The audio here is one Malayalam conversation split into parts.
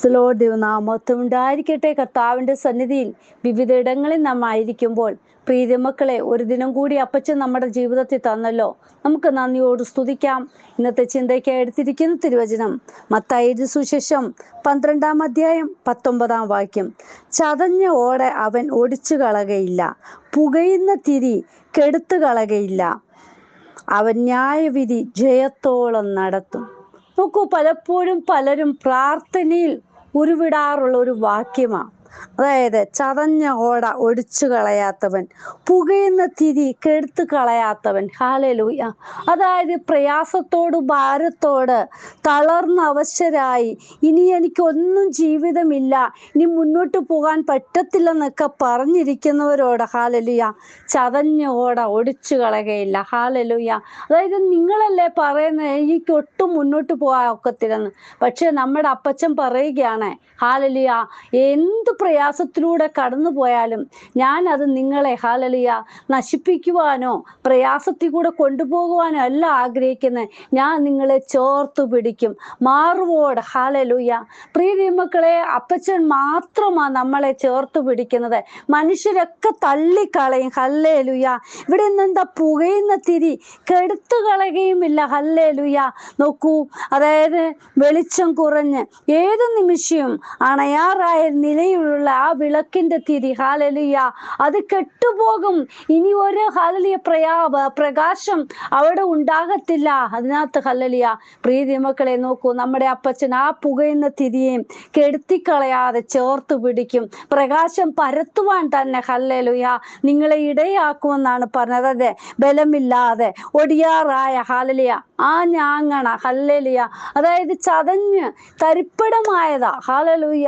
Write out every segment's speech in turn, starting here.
ദൈവനാമത്വം ഉണ്ടായിരിക്കട്ടെ. കർത്താവിന്റെ സന്നിധിയിൽ വിവിധ ഇടങ്ങളിൽ നാം ആയിരിക്കുമ്പോൾ പ്രീതിമക്കളെ, ഒരു ദിനം കൂടി അപ്പച്ചൻ നമ്മുടെ ജീവിതത്തിൽ തന്നല്ലോ. നമുക്ക് നന്ദിയോട് സ്തുതിക്കാം. ഇന്നത്തെ ചിന്തയ്ക്ക് എടുത്തിരിക്കുന്ന തിരുവചനം മത്തായിയുടെ സുവിശേഷം 12-ാം അധ്യായം 19-ാം വാക്യം. ചതഞ്ഞ ഓട അവൻ ഒടിച്ചു കളകയില്ല, പുകയുന്ന തിരി കെടുത്തു കളകയില്ല, അവൻ ന്യായവിധി ജയത്തോളം നടത്തും. നോക്കൂ, പലപ്പോഴും പലരും പ്രാർത്ഥനയിൽ ഉരുവിടാറുള്ള ഒരു വാക്യമാണ്. അതായത് ചതഞ്ഞ ഓട ഒടിച്ചു കളയാത്തവൻ, പുകയുന്ന തിരി കെടുത്തു കളയാത്തവൻ. ഹല്ലേലൂയ. അതായത് പ്രയാസത്തോട് ഭാരത്തോട് തളർന്ന അവശരായി ഇനി എനിക്കൊന്നും ജീവിതമില്ല, ഇനി മുന്നോട്ട് പോകാൻ പറ്റത്തില്ലെന്നൊക്കെ പറഞ്ഞിരിക്കുന്നവരോട് ഹല്ലേലൂയ, ചതഞ്ഞ ഓട ഒടിച്ചു കളയുകയില്ല. ഹല്ലേലൂയ. അതായത് നിങ്ങളല്ലേ പറയുന്നത് എനിക്ക് ഒട്ടും മുന്നോട്ട് പോകാൻ ഒക്കത്തില്ലെന്ന്, പക്ഷെ നമ്മുടെ അപ്പച്ചൻ പറയുകയാണ് ഹല്ലേലൂയ, എന്ത് പ്രയാസത്തിലൂടെ കടന്നു പോയാലും ഞാൻ അത് നിങ്ങളെ ഹല്ലേലൂയ നശിപ്പിക്കുവാനോ പ്രയാസത്തിൽ കൂടെ കൊണ്ടുപോകുവാനോ അല്ല ആഗ്രഹിക്കുന്നത്. ഞാൻ നിങ്ങളെ ചേർത്ത് പിടിക്കും മാറുവോട്. ഹല്ലേലൂയ. പ്രിയ മക്കളെ, അപ്പച്ചൻ മാത്രമാണ് നമ്മളെ ചേർത്ത് പിടിക്കുന്നത്. മനുഷ്യരൊക്കെ തള്ളിക്കളയും. ഹല്ലേലൂയ. ഇവിടെ നിന്നെന്താ? പുകയുന്ന തിരി കെടുത്തു കളയുകയുമില്ല. ഹല്ലേലൂയ. നോക്കൂ, അതായത് വെളിച്ചം കുറഞ്ഞ് ഏത് നിമിഷവും അണയാറായ നിലയിലുള്ള ആ വിളക്കിന്റെ തിരി ഹല്ലേലൂയ അത് കെട്ടുപോകും. ഇനി ഒരു ഹല്ലേലൂയ പ്രകാശം അവിടെ ഉണ്ടാകത്തില്ല അതിനകത്ത്. ഹല്ലേലൂയ. പ്രിയ മക്കളെ, നോക്കൂ, നമ്മുടെ അപ്പച്ചൻ ആ പുകയുന്ന തിരിയെയും കെടുത്തിക്കളയാതെ ചേർത്ത് പിടിക്കും. പ്രകാശം പരത്തുവാൻ തന്നെ ഹല്ലേലൂയ നിങ്ങളെ ഇടയാക്കുമെന്നാണ് പറഞ്ഞത്. അതെ, ബലമില്ലാതെ ഒടിയാറായ ഹല്ലേലൂയ ആ ഞാങ്ങണ ഹല്ലേലൂയ, അതായത് ചതഞ്ഞ് തരിപ്പിടമായതാ ഹല്ലേലൂയ,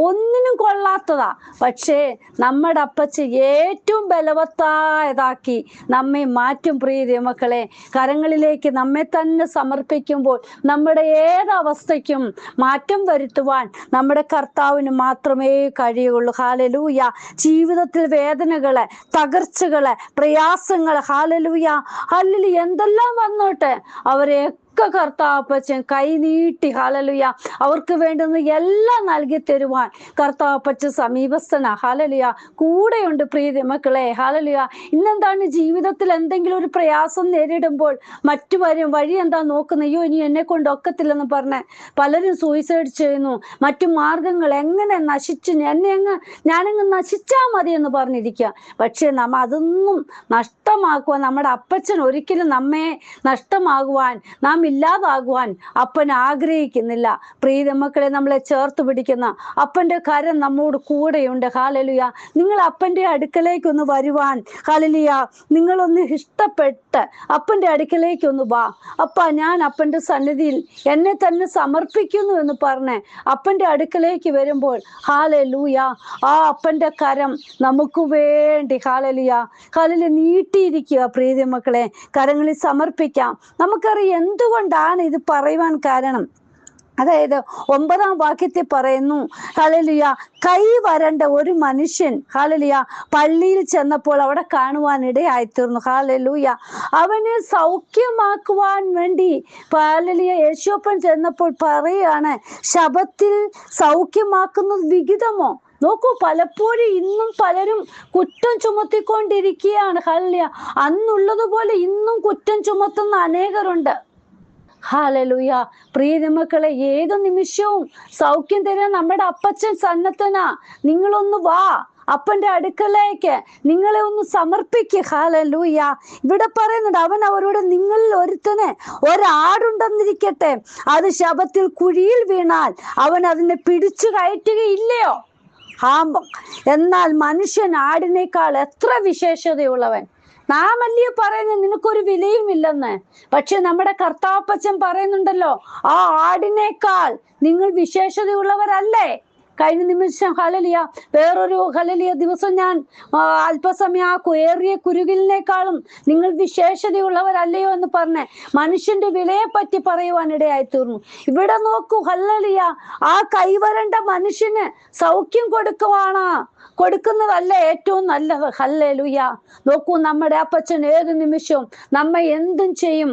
ഒന്നിനും കൊള്ളാത്തതാ. പക്ഷേ നമ്മുടെ അപ്പച്ചൻ ഏറ്റവും ബലവത്തായതാക്കി നമ്മെ മാറ്റും. പ്രിയ മക്കളെ, കരങ്ങളിലേക്ക് നമ്മെ തന്നെ സമർപ്പിക്കുമ്പോൾ നമ്മുടെ ഏതവസ്ഥയ്ക്കും മാറ്റം വരുത്തുവാൻ നമ്മുടെ കർത്താവിന് മാത്രമേ കഴിയുള്ളൂ. ഹല്ലേലൂയ. ജീവിതത്തിൽ വേദനകള്, തകർച്ചകള്, പ്രയാസങ്ങള് ഹല്ലേലൂയ ഹല്ലേലൂയ എന്തെല്ലാം വന്നോട്ടെ അവരെ കർത്താപ്പച്ചൻ കൈ നീട്ടി ഹല്ലേലൂയ അവർക്ക് വേണ്ടുന്ന എല്ലാം നൽകി തരുവാൻ കർത്താപ്പച്ചൻ സമീപസ്ഥനാ. ഹല്ലേലൂയ കൂടെയുണ്ട്. പ്രിയ മക്കളെ, ഹല്ലേലൂയ. ഇന്നെന്താണ് ജീവിതത്തിൽ എന്തെങ്കിലും ഒരു പ്രയാസം നേരിടുമ്പോൾ മറ്റു വഴി എന്താ നോക്കുന്നത്? അയ്യോ, ഇനി എന്നെ കൊണ്ട് ഒക്കത്തില്ലെന്ന് പറഞ്ഞ് പലരും സൂയിസൈഡ് ചെയ്യുന്നു. മറ്റു മാർഗങ്ങൾ എങ്ങനെ നശിച്ചു ഞാനങ്ങ് നശിച്ചാൽ മതി എന്ന് പറഞ്ഞിരിക്കുക. പക്ഷെ നമ്മ അതൊന്നും നഷ്ടമാക്കുവാൻ നമ്മുടെ അപ്പച്ചൻ ഒരിക്കലും നമ്മെ നഷ്ടമാകുവാൻ, നാം ഇല്ലാതാകുവാൻ അപ്പൻ ആഗ്രഹിക്കുന്നില്ല. പ്രിയ മക്കളെ, നമ്മളെ ചേർത്ത് പിടിക്കുന്ന അപ്പന്റെ കരം നമ്മോട് കൂടെയുണ്ട്. ഹല്ലേലൂയ. നിങ്ങൾ അപ്പന്റെ അടുക്കലേക്കൊന്ന് വരുവാൻ ഹല്ലേലൂയ നിങ്ങളൊന്ന് ഇഷ്ടപ്പെട്ട് അപ്പന്റെ അടുക്കലേക്കൊന്ന് വാ. അപ്പ ഞാൻ അപ്പന്റെ സന്നിധിയിൽ എന്നെ തന്നെ സമർപ്പിക്കുന്നു എന്ന് പറഞ്ഞ് അപ്പന്റെ അടുക്കലേക്ക് വരുമ്പോൾ ഹല്ലേലൂയ ആ അപ്പന്റെ കരം നമുക്ക് വേണ്ടി ഹല്ലേലൂയ ഹല്ലേലൂയ നീട്ടിയിരിക്കുക. പ്രിയ മക്കളെ, കരങ്ങളിൽ സമർപ്പിക്കാം. നമുക്കറിയാം എന്തുകൊണ്ടാണ് ഇത് പറയുവാൻ കാരണം. അതായത് 9-ാം വാക്യത്തിൽ പറയുന്നു ഹല്ലേലൂയ, കൈ വരണ്ട ഒരു മനുഷ്യൻ ഹല്ലേലൂയ പള്ളിയിൽ ചെന്നപ്പോൾ അവിടെ കാണുവാൻ ഇടയായിത്തീർന്നു. ഹല്ലേലൂയ. അവനെ സൗഖ്യമാക്കുവാൻ വേണ്ടി ഹല്ലേലൂയ യേശുപ്പൻ ചെന്നപ്പോൾ പറയാണ്, ശബത്തിൽ സൗഖ്യമാക്കുന്നത് വിഹിതമോ? നോക്കൂ, പലപ്പോഴും ഇന്നും പലരും കുറ്റം ചുമത്തിക്കൊണ്ടിരിക്കുകയാണ്. ഹല്ലേലൂയ. അന്നുള്ളതുപോലെ ഇന്നും കുറ്റം ചുമത്തുന്ന അനേകരുണ്ട്. ഹല്ലേലൂയ. പ്രിയ മക്കളെ, ഏത് നിമിഷവും സൗഖ്യം തരാൻ നമ്മുടെ അപ്പച്ചൻ സന്നദ്ധനാ. നിങ്ങളൊന്ന് വാ അപ്പന്റെ അടുക്കലേക്ക്, നിങ്ങളെ ഒന്ന് സമർപ്പിക്കുക. ഹല്ലേലൂയ. ഇവിടെ പറയുന്നുണ്ട്, അവൻ അവരോട്, നിങ്ങളിൽ ഒരുത്തന് ഒരാടുണ്ടെന്നിരിക്കട്ടെ, അത് ശബത്തിൽ കുഴിയിൽ വീണാൽ അവൻ അതിനെ പിടിച്ചു കയറ്റുകയില്ലയോ? എന്നാൽ മനുഷ്യൻ ആടിനേക്കാൾ എത്ര വിശേഷതയുള്ളവൻ. നാം അല്ലയോ പറയുന്നത് നിനക്കൊരു വിലയും ഇല്ലെന്ന്. പക്ഷെ നമ്മുടെ കർത്താപ്പച്ചൻ പറയുന്നുണ്ടല്ലോ, ആ ആടിനേക്കാൾ നിങ്ങൾ വിശേഷതയുള്ളവരല്ലേ. കഴിഞ്ഞ നിമിഷം ഹല്ലേലൂയ വേറൊരു ഹല്ലേലൂയ ദിവസം ഞാൻ അല്പസമയം ആ ഏറിയ കുരുകിലിനേക്കാളും നിങ്ങൾ വിശേഷതയുള്ളവരല്ലയോ എന്ന് പറഞ്ഞ് മനുഷ്യന്റെ വിലയെ പറ്റി പറയുവാനിടയായി തീർന്നു. ഇവിടെ നോക്കൂ, ഹല്ലേലൂയ ആ കൈവരേണ്ട മനുഷ്യന് സൗഖ്യം കൊടുക്കുവാണ് കൊടുക്കുന്നതല്ല ഏറ്റവും നല്ലത്. ഹല്ലേലൂയ. നോക്കൂ, നമ്മുടെ അപ്പച്ചൻ ഏത് നിമിഷവും നമ്മെ എന്തും ചെയ്യും.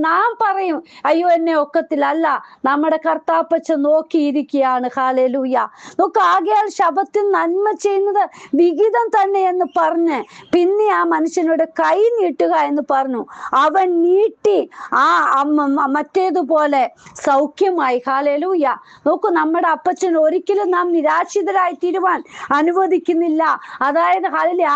നാം പറയും അയ്യോ എന്നെ ഒക്കത്തില്ല, അല്ല, നമ്മുടെ കർത്താപ്പച്ചൻ നോക്കിയിരിക്കുകയാണ്. ഹല്ലേലൂയ. നോക്കൂ, ആകയാൽ ശബത്തിൽ നന്മ ചെയ്യുന്നത് വിഹിതം തന്നെ എന്ന് പറഞ്ഞ് പിന്നെ ആ മനുഷ്യനോട് കൈ നീട്ടുക എന്ന് പറഞ്ഞു. അവൻ നീട്ടി, ആ മറ്റേതുപോലെ സൗഖ്യമായി. ഹല്ലേലൂയ. നോക്കൂ, നമ്മുടെ അപ്പച്ചൻ ഒരിക്കലും നാം നിരാശിതരായി തീരുവാൻ അനുവദിക്കുന്നില്ല. അതായത്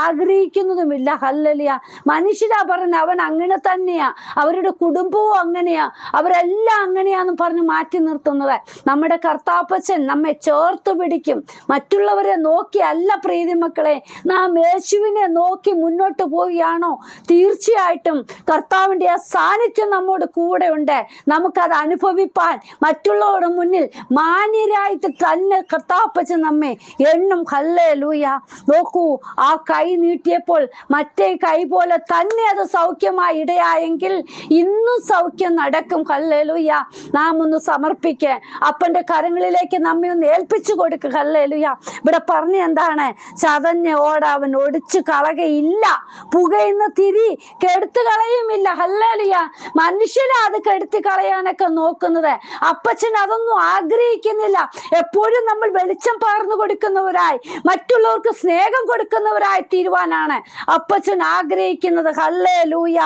ആഗ്രഹിക്കുന്നതുമില്ല. ഹല്ലേലൂയ. മനുഷ്യരാ പറഞ്ഞ അവൻ അങ്ങനെ തന്നെയാ, അവരുടെ കുടുംബവും അങ്ങനെയാ, അവരെല്ലാം അങ്ങനെയാന്ന് പറഞ്ഞ് മാറ്റി നിർത്തുന്നത്. നമ്മുടെ കർത്താപ്പച്ചൻ നമ്മെ ചേർത്ത് പിടിക്കും. മറ്റുള്ളവരെ നോക്കി അല്ല പ്രീതി മക്കളെ, നാം യേശുവിനെ നോക്കി മുന്നോട്ട് പോവുകയാണോ, തീർച്ചയായിട്ടും കർത്താവിന്റെ ആ സാന്നിധ്യം നമ്മോട് കൂടെ ഉണ്ട്. നമുക്കത് അനുഭവിപ്പാൻ മറ്റുള്ളവരുടെ മുന്നിൽ മാന്യരായിട്ട് തന്നെ കർത്താപ്പച്ചൻ നമ്മെ എണ്ണും. ഹല്ലേലൂയ. നോക്കൂ, ആ കൈ നീട്ടിയപ്പോൾ മറ്റേ കൈ പോലെ തന്നെ അത് സൗഖ്യമായി ഇടയായെങ്കിൽ ഇന്നും സൗഖ്യം നടക്കും. ഹല്ലേലൂയ. നാം ഒന്ന് സമർപ്പിക്ക, അപ്പന്റെ കരങ്ങളിലേക്ക് നമ്മെ ഒന്ന് ഏൽപ്പിച്ചു കൊടുക്കുക. ഹല്ലേലൂയ. ഇവിടെ പറഞ്ഞ എന്താണ്? ചതഞ്ഞ ഓട അവൻ ഒടിച്ചു കളകയില്ല, പുകയുന്ന തിരി കെടുത്തു കളയുമില്ല. ഹല്ലേലൂയ. മനുഷ്യരാ അത് കെടുത്തി കളയാനൊക്കെ നോക്കുന്നത്. അപ്പച്ചൻ അതൊന്നും ആഗ്രഹിക്കുന്നില്ല. എപ്പോഴും നമ്മൾ വെളിച്ചം പകർന്നു കൊടുക്കുന്നവരായി, മറ്റുള്ളവർക്ക് സ്നേഹം കൊടുക്കുന്നവരായി തീരുവാനാണ് അപ്പച്ചൻ ആഗ്രഹിക്കുന്നത്. ഹല്ലേലൂയ.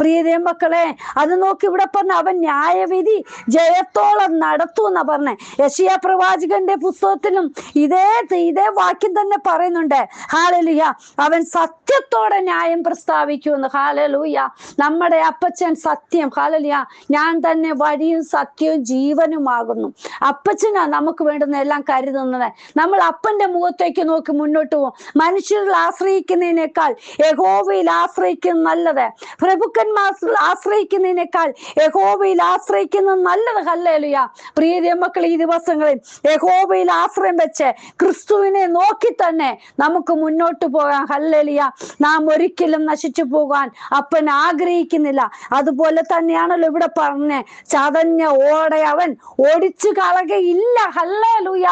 പ്രിയ മക്കളെ, അത് നോക്കി ഇവിടെ പറഞ്ഞ അവൻ ന്യായവിധി ജയത്തോളം നടത്തൂ എന്നാ പറഞ്ഞേ. യെശയ്യാ പ്രവാചകന്റെ പുസ്തകത്തിലും ഇതേ വാക്യം തന്നെ പറയുന്നുണ്ട്. ഹല്ലേലൂയ. അവൻ സത്യത്തോടെ ന്യായം പ്രസ്താവിക്കുമെന്ന്. ഹല്ലേലൂയ. നമ്മുടെ അപ്പച്ചൻ സത്യം. ഹല്ലേലൂയ. ഞാൻ തന്നെ വഴിയും സത്യവും ജീവനുമാകുന്നു. അപ്പച്ചനാ നമുക്ക് വേണ്ടുന്ന എല്ലാം കരുതുന്നത്. നമ്മൾ അപ്പന്റെ മുഖത്തേക്ക് നോക്കി മുന്നോട്ട് പോകും. മനുഷ്യരിൽ ആശ്രയിക്കുന്നതിനേക്കാൾ യഹോവയിൽ ആശ്രയിക്കുന്നത് നല്ലത്. പ്രഭുക്കന്മാർ ആശ്രയിക്കുന്നതിനേക്കാൾ യഹോവയിൽ ആശ്രയിക്കുന്നത് നല്ലത്. ഹല്ലേലൂയ. പ്രിയ മക്കൾ, ഈ ദിവസങ്ങളിൽ യഹോവയിൽ ആശ്രയം വെച്ച് ക്രിസ്തുവിനെ നോക്കി തന്നെ നമുക്ക് മുന്നോട്ട് പോകാം. ഹല്ലേലൂയ. നാം ഒരിക്കലും നശിച്ചു പോകാൻ അപ്പൻ ആഗ്രഹിക്കുന്നില്ല. അതുപോലെ തന്നെയാണല്ലോ ഇവിടെ പറഞ്ഞ് ചതഞ്ഞ ഓടെ അവൻ ഓടിച്ചു കളകയില്ല. ഹല്ലേലൂയ.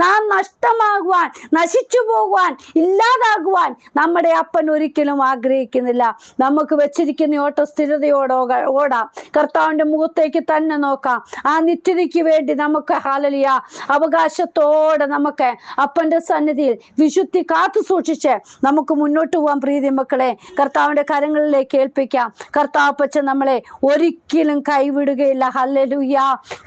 നാം നഷ്ടമാകുവാൻ, നശിച്ചു പോകുവാൻ, ഇല്ലാതാകുവാൻ നമ്മുടെ അപ്പൻ ഒരിക്കലും ആഗ്രഹിക്കുന്നില്ല. നമുക്ക് വെച്ചിരിക്കുന്ന ഓട്ട സ്ഥിരതയോടെ ഓടാം. കർത്താവിന്റെ മുഖത്തേക്ക് തന്നെ നോക്കാം. ആ നിത്യതയ്ക്ക് വേണ്ടി നമുക്ക് ഹല്ലേലൂയ അവകാശത്തോടെ നമുക്ക് അപ്പന്റെ സന്നിധിയിൽ വിശുദ്ധി കാത്തു സൂക്ഷിച്ച് നമുക്ക് മുന്നോട്ട് പോകാൻ. പ്രീതി മക്കളെ, കർത്താവിന്റെ കരങ്ങളിലേക്ക് ഏൽപ്പിക്കാം. കർത്താപ്പച്ചൻ നമ്മളെ ഒരിക്കലും കൈവിടുകയില്ല. ഹല്ലേലൂയ.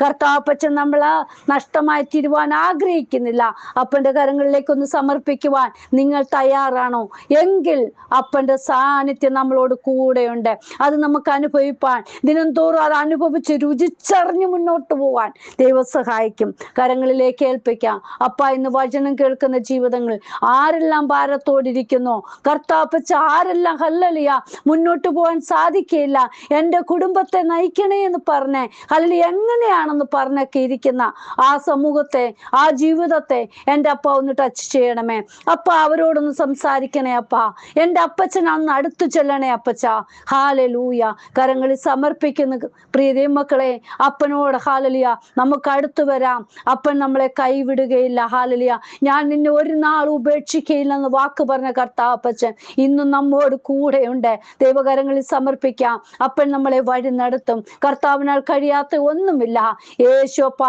കർത്താപ്പച്ചൻ നമ്മളെ നഷ്ടമായി തീരുവാൻ ആഗ്രഹിക്കുന്നില്ല. അപ്പന്റെ കരങ്ങളിലേക്ക് ഒന്ന് സമർപ്പിക്കുവാൻ നിങ്ങൾ തയ്യാറാണോ? എങ്കിൽ അപ്പന്റെ സാന്നിധ്യം നമ്മളോട് കൂടെയുണ്ട്. അത് നമുക്ക് അനുഭവിപ്പാൻ, ദിനംതോറും അത് അനുഭവിച്ച് രുചിച്ചറിഞ്ഞ് മുന്നോട്ട് പോവാൻ ദൈവം സഹായിക്കും. കരങ്ങളിലേക്ക് ഏൽപ്പിക്കാം. അപ്പ, ഇന്ന് വചനം കേൾക്കുന്ന ജീവിതങ്ങൾ ആരെല്ലാം ഭാരത്തോടിരിക്കുന്നു, കർത്താപ്പച്ച ആരെല്ലാം ഹല്ലേലൂയ മുന്നോട്ട് പോകാൻ സാധിക്കില്ല, എൻ്റെ കുടുംബത്തെ നയിക്കണേ എന്ന് പറഞ്ഞ് ഹല്ലേലൂയ എങ്ങനെയാണെന്ന് പറഞ്ഞൊക്കെ ഇരിക്കുന്ന ആ സമൂഹത്തെ, ആ ജീവിതത്തെ എൻ്റെ അപ്പ ഒന്ന് ടച്ച് ചെയ്യണമേ. അപ്പ അവരോടൊന്ന് സംസാരിക്കണേ. അപ്പ എൻ്റെ അപ്പച്ചനൊന്ന് അടുത്തു ചെല്ലണേ അപ്പച്ച. ഹല്ലേലൂയ. കരങ്ങളിൽ സമർപ്പിക്കുന്ന പ്രിയ മക്കളെ, അപ്പനോട് ഹല്ലേലൂയ നമുക്ക് അടുത്തു വരാം. അപ്പൻ നമ്മളെ കൈവിടുകയില്ല. ഹല്ലേലൂയ. ഞാൻ നിന്നെ ഒരു നാൾ ഉപേക്ഷിക്കയില്ലെന്ന് വാക്ക് പറഞ്ഞ കർത്താപ്പച്ചൻ ഇന്നും നമ്മോട് കൂടെയുണ്ട്. ദൈവകരങ്ങളിൽ സമർപ്പിക്കാം. അപ്പൻ നമ്മളെ വഴി നടത്തും. കർത്താവിനാൽ കഴിയാത്ത ഒന്നുമില്ല. യേശുപ്പ,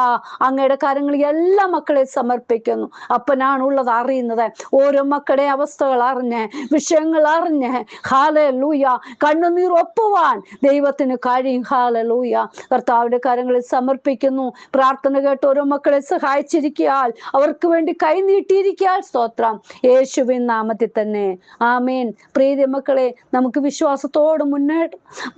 അങ്ങയുടെ കരങ്ങളിൽ എല്ലാ മക്കളെ സമർപ്പിക്കുന്നു. അപ്പനാണുള്ളത് അറിയുന്നത്. ഓരോ മക്കളുടെ അവസ്ഥകൾ അറിഞ്ഞ്, വിഷയങ്ങൾ അറിഞ്ഞ് ഹല്ലേലൂയ കണ്ണുനീർ ഒപ്പുവാൻ ദൈവത്തിന് കഴിയും. ഹല്ലേലൂയ. കർത്താവിന്റെ കരങ്ങളിൽ സമർപ്പിക്കുന്നു. പ്രാർത്ഥന കേട്ട് ഓരോ മക്കളെ സഹായിച്ചിരിക്കാൻ, അവർക്ക് വേണ്ടി കൈ നീട്ടിയിരിക്കാൻ സ്തോത്രം. യേശുവിൻ നാമത്തിൽ തന്നെ ആമേൻ. പ്രിയ മക്കളെ, നമുക്ക് വിശ്വാസത്തോട്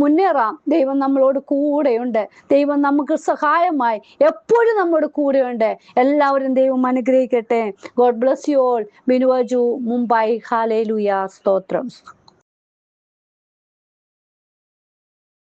മുന്നേറാം. ദൈവം നമ്മളോട് കൂടെയുണ്ട്. ദൈവം നമുക്ക് സഹായമായി എപ്പോഴും നമ്മുടെ കൂടെയുണ്ട്. എല്ലാവരും ദൈവം അനുഗ്രഹിക്കട്ടെ. God bless you all. ബിനുവജു, മുംബൈ. ഹല്ലേലൂയ. സ്തോത്രം.